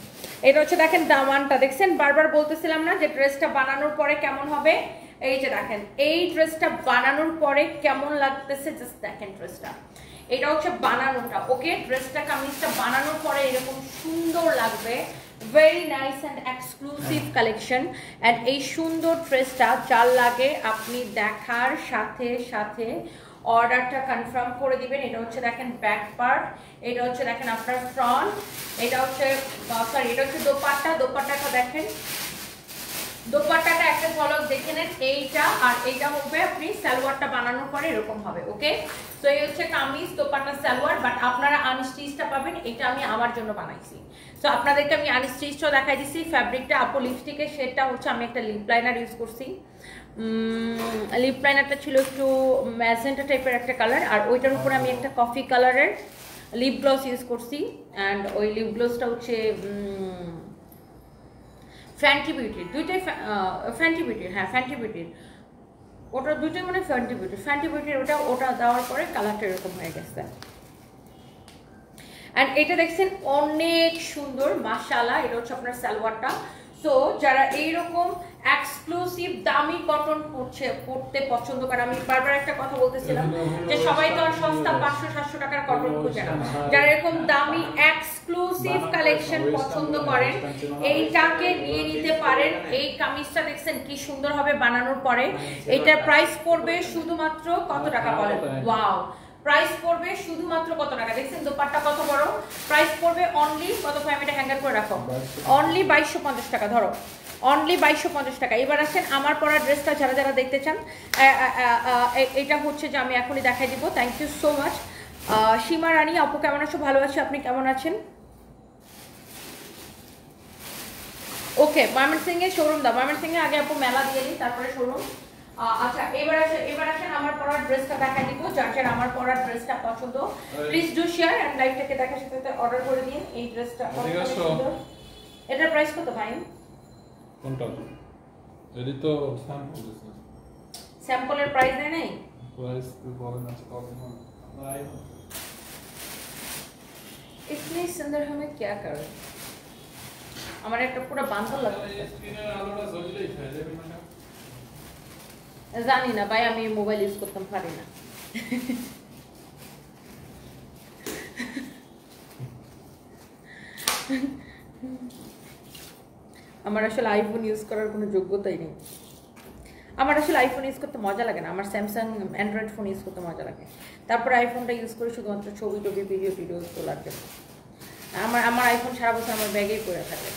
এটা হচ্ছে দেখেন দামানটা, দেখছেন বারবার বলতেছিলাম না যে ড্রেসটা বানানোর পরে কেমন হবে। এই যে দেখেন এই ড্রেসটা বানানোর পরে কেমন লাগতেছে, জাস্ট দেখেন ড্রেসটা। এটা হচ্ছে বানানোটা, ওকে। ড্রেসটা কামিজটা বানানোর পরে এরকম সুন্দর লাগবে, very nice and exclusive collection. And এই সুন্দর ড্রেসটা যার লাগে আপনি দেখার সাথে সাথে অর্ডারটা কনফার্ম করে দিবেন। এটা হচ্ছে দেখেন ব্যাক পার্ট, এটা হচ্ছে দেখেন আপনার ফ্রন্ট, এটা হচ্ছে সরি এটা হচ্ছে দোপাট্টা। দোপাট্টাটা দেখেন, দোপাট্টাটা একটা ঝলক দেখে নেন। এইটা আর এইটা হবে আপনি সালোয়ারটা বানানোর পরে এরকম হবে, ওকে। তো এই হচ্ছে কামিজ, দোপাট্টা, সালোয়ার, বাট আপনারা আনস্টিচটা পাবেন। এটা আমি আমার জন্য বানাইছি, তো আপনাদেরকে আমি আনস্টিচটাও দেখাই দিচ্ছি। ফ্যাব্রিকটা আপু লিপস্টিকের শেডটা হচ্ছে আমি একটা লিপ লাইনার ইউজ করছি। লিপ লাইনারটা ছিল একটু ম্যাজেন্টা টাইপের একটা কালার, আর ওইটার উপরে আমি একটা কফি কালারের লিপ গ্লস ইউজ করছি। অ্যান্ড ওই লিপ গ্লসটা হচ্ছে ফ্যান্টি বিউটির, দুইটাই ফ্যান্টি বিউটির, হ্যাঁ ফ্যান্টি বিউটির, ওটা দুইটাই মানে ফ্যান্টি বিউটির। ওটা দেওয়ার পরে কালারটা এরকম হয়ে গেছে। অ্যান্ড এটা দেখছেন অনেক সুন্দর মাশাআল্লাহ। এটা হচ্ছে আপনার সালোয়ারটা। সো যারা এইরকম এক্সক্লুসিভ দামি কটন পড়তে পছন্দ করে, আমি বারবার একটা কথা বলতেছিলাম যে সবাই তো আর সস্তা 500-700 টাকার কটন খুঁজে না। যারা এরকম দামি এক্সক্লুসিভ কালেকশন পছন্দ করেন, এইটাকে নিয়ে নিতে পারেন। এই কামিজটা দেখছেন কি সুন্দর হবে বানানোর পরে। এটার প্রাইস পড়বে শুধুমাত্র কত টাকা বলেন? ওয়াও, প্রাইস পড়বে শুধুমাত্র কত টাকা? দেখছেন দোপাট্টা কত বড়। প্রাইস পড়বে অনলি কত? ফ্যামিলিটা হ্যাঙ্গার করে রাখো, অনলি 2250 টাকা। ধরো অনলি 2250 টাকা। এবার আসেন আমার পরা ড্রেসটা যারা যারা দেখতে চান, এটা হচ্ছে যে আমি এখনই দেখাই দিব। Thank you so much. Seema Rani আপু কেমন আছো? ভালো আছি, আপনি কেমন আছেন? ওকে, ময়মনসিংহে শোরুম দাও। ময়মনসিংহে আগে আপু মেলা দিয়ে দিই, তারপরে শোরুম। আচ্ছা এবার আসেন আমার পরার ড্রেসটা দেখাই দিব। যার যার আমার পরার ড্রেসটা পছন্দ প্লিজ ডু শেয়ার এন্ড লাইভটাকে দেখার সাথে অর্ডার করে দিন। এই ড্রেসটা এটার প্রাইস কত ভাই? কোনটা? এডি তো স্যাম্পল দিছে। স্যাম্পলের প্রাইস দেয় নাই? প্রাইস তো বলেন আছে কত না। इतनी सुंदर हमें क्या कर? আমার একটা পুরো বান্দর লাগছে। স্ক্রিনের আলোটা জ্বললেই খায় যাবে না। জানি না ভাই, আমি মোবাইল ইউজ করতে পারি না। আমার আসলে আইফোন ইউজ করার কোনো যোগ্যতাই নেই। আমার আসলে আইফোন ইউজ করতে মজা লাগে না, আমার স্যামসাং অ্যান্ড্রয়েড ফোন ইউজ করতে মজা লাগে। তারপর আইফোনটা ইউজ করে শুধুমাত্র ছবি টবি ভিডিও তোলার জন্য। আমার আইফোন সারা বছর আমার ব্যাগেই পড়ে থাকে।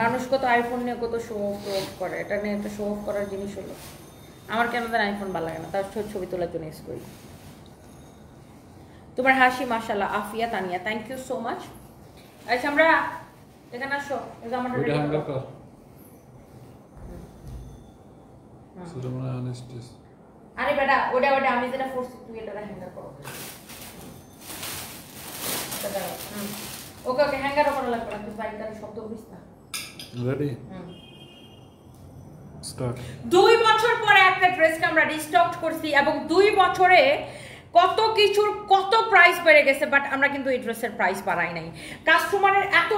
মানুষ কত আইফোন নিয়ে কত শো অফ করে, এটা নিয়ে একটা শো অফ করার জিনিস হলো। আমার কেন যেন আইফোন ভালো লাগে না, তার ছবি তোলার জন্য ইউজ করি। তোমার হাসি মাশাআল্লাহ। Afia Tania thank you so much. আচ্ছা আমরা এখানে আসো, এই জামাটা রেডি করো। সুরমা অনেস্টিস। আরে বেটা ওটা আমি যেটা ফোর্স তুই এটা হ্যাঙ্গার করো। ওকে হ্যাঙ্গার করা লাগবে না, তুই বাইকটার শব্দ করিস না। Ready start. 2 বছর পরে একটা ড্রেসকে আমরা রিস্টক করছি এবং 2 বছরে কত কিছুর কত প্রাইস বেড়ে গেছে, বাট আমরা কিন্তু এই ড্রেসের প্রাইস বাড়াই নাই। কাস্টমারের এত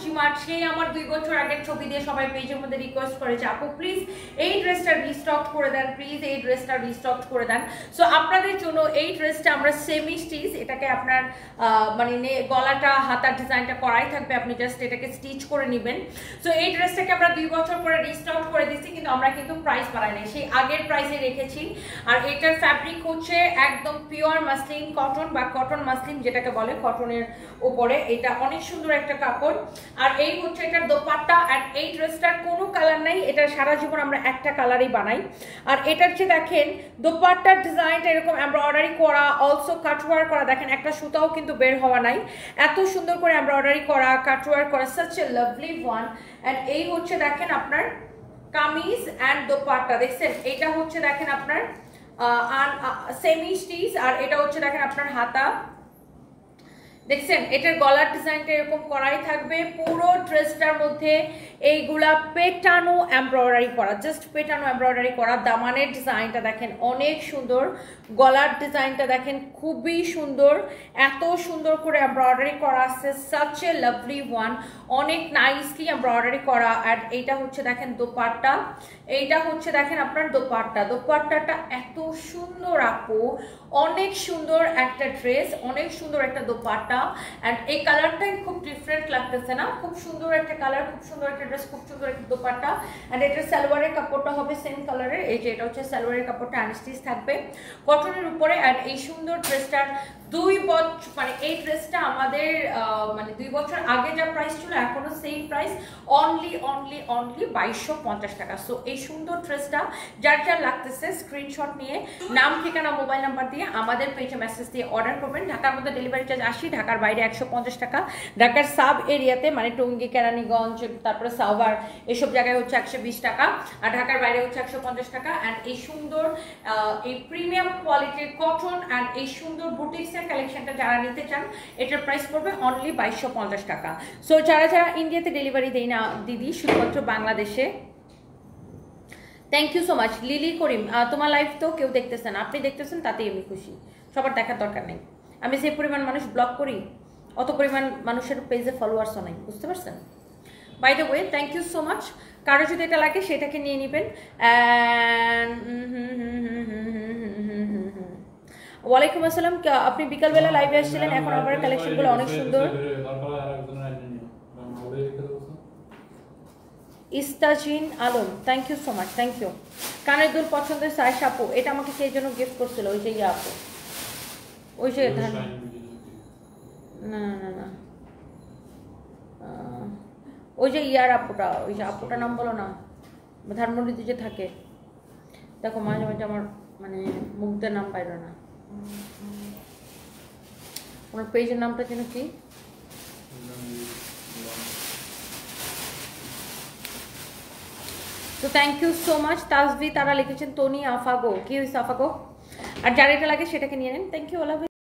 ডিমান্ড, সেই আমার 2 বছর আগের ছবি দিয়ে সবাই পেজের মধ্যে রিকোয়েস্ট করে যে আপু প্লিজ এই ড্রেসটা রিস্টক করে দেন, প্লিজ এই ড্রেসটা রিস্টক করে দেন। সো আপনাদের জন্য এই ড্রেসটা আমরা সেমি স্টিচ, এটাকে আপনার মানে গলাটা হাতার ডিজাইনটা করাই থাকবে, আপনি জাস্ট এটাকে স্টিচ করে নেবেন। সো এই ড্রেসটাকে আমরা 2 বছর পরে রিস্টক করে দিচ্ছি, কিন্তু আমরা কিন্তু প্রাইস বাড়াই নাই, সেই আগের প্রাইসে রেখেছি। আর এটার ফ্যাব্রিক হচ্ছে একদম পিওর মাসলিন কটন বা কটন মাসলিন যেটাকে বলে, কটনের উপরে। এটা অনেক সুন্দর একটা কাপড়। আর এই হচ্ছে এটার দোপাট্টা। আর এই ড্রেসটার কোনো কালার নাই, এটা সারা জীবন আমরা একটা কালারই বানাই। আর এটার যে দেখেন দোপাট্টার ডিজাইনটা এরকম এমব্রয়ডারি করা, অলসো কাটওয়ার করা, দেখেন একটা সুতাও কিন্তু বের হওয়া নাই, এত সুন্দর করে এমব্রয়ডারি করা, কাটওয়ার করা, such a lovely one. And এই হচ্ছে দেখেন আপনার কামিজ এন্ড দোপাট্টা, দেখছেন এটা হচ্ছে দেখেন আপনার সেমি স্টিচ। আর এটা হচ্ছে দেখেন আপনার হাতা, দেখছেন এটার গলার ডিজাইনটা এরকম করাই থাকবে, পুরো ড্রেসটার মধ্যে এইগুলা পেটানো এমব্রয়ডারি করা, জাস্ট পেটানো এমব্রয়ডারি করা। দামানের ডিজাইনটা দেখেন অনেক সুন্দর, গলার ডিজাইনটা দেখেন খুবই সুন্দর, এত সুন্দর করে এমব্রয়ডারি করা আছে, সাচ এ লাভলি ওয়ান, অনেক নাইসলি এমব্রয়ডারি করা। আর এইটা হচ্ছে দেখেন দোপাট্টা, এইটা হচ্ছে দেখেন আপনার দোপাট্টা, দোপাট্টাটা এত সুন্দর আপু, অনেক সুন্দর একটা ড্রেস, অনেক সুন্দর একটা দোপাট্টা। অ্যান্ড এই কালারটাই খুব ডিফারেন্ট লাগতেছে না, খুব সুন্দর একটা কালার, খুব সুন্দর একটা ড্রেস, খুব সুন্দর একটা দোপাট্টা। অ্যান্ড এটার সালোয়ারের কাপড়টা হবে সেম কালারের, এই যে এটা হচ্ছে সালোয়ারের কাপড়টা আনস্টিচ থাকবে কটনের উপরে। অ্যান্ড এই সুন্দর ড্রেসটার 2 বছর মানে এই ড্রেসটা আমাদের মানে 2 বছর আগে যা প্রাইস ছিল এখনো সেম প্রাইস, অনলি 2250 টাকা। সো এই সুন্দর ড্রেসটা যার যার লাগতেছে স্ক্রিনশট নিয়ে নাম ঠিকানা মোবাইল নাম্বার দিয়ে আমাদের পেজে মেসেজ দিয়ে অর্ডার করবেন। ঢাকার মধ্যে ডেলিভারি চার্জ 80, ঢাকার বাইরে 150 টাকা। ঢাকার সাব এরিয়াতে মানে টঙ্গী, কেরানীগঞ্জ, তারপরে সাভার এসব জায়গায় হচ্ছে 120 টাকা, আর ঢাকার বাইরে হচ্ছে 150 টাকা। অ্যান্ড এই সুন্দর এই প্রিমিয়াম কোয়ালিটির কটন অ্যান্ড এই সুন্দর বুটিক্সের কালেকশনটা যারা নিতে চান এটার প্রাইস পড়বে অনলি 2250 টাকা। সো যারা যারা ইন্ডিয়াতে ডেলিভারি দেই না দিদি, শুধুমাত্র বাংলাদেশে। Thank you so much Lily Karim, তোমার লাইফ তো কেউ দেখতেছে না, আপনি দেখতেছেন তাতেই আমি খুশি, সবার দেখার দরকার নেই। আমি যে পরিমাণ মানুষ ব্লক করি অত পরিমাণ মানুষের পেজে ফলোয়ার্সও নাই, বুঝতে পারছেন? By the way thank you so much. কারো যদি এটা লাগে সেটাকে নিয়ে নেবেন। ওয়ালাইকুম আসসালাম, আপনি বিকালবেলা লাইভে আসছিলেন, এখন আবার কালেকশনগুলো অনেক সুন্দর। Istajin Alam, thank you so much, thank you. কানের দুল পছন্দের সাইজ আপু, এটা আমাকে সেই জন্য গিফট করছিল ওই যে ইয়া আপু, ওই যে ধান, না না না ওই যে ইয়ার আপুটা, ওই যে আপুটার নাম বলো না, ধানমন্ডিতে যে থাকে, দেখো মাঝে মাঝে আমার মানে মুগ্ধের নাম পাইল না, ওনার পেজের নামটা যেন কি, তো থ্যাংক ইউ সো মাচ। তাজভি তারা লিখেছেন তনি আফাগো, কি হয়েছে আফাগো? আর যার এটা লাগে সেটাকে নিয়ে নেন। Thank you, Allah.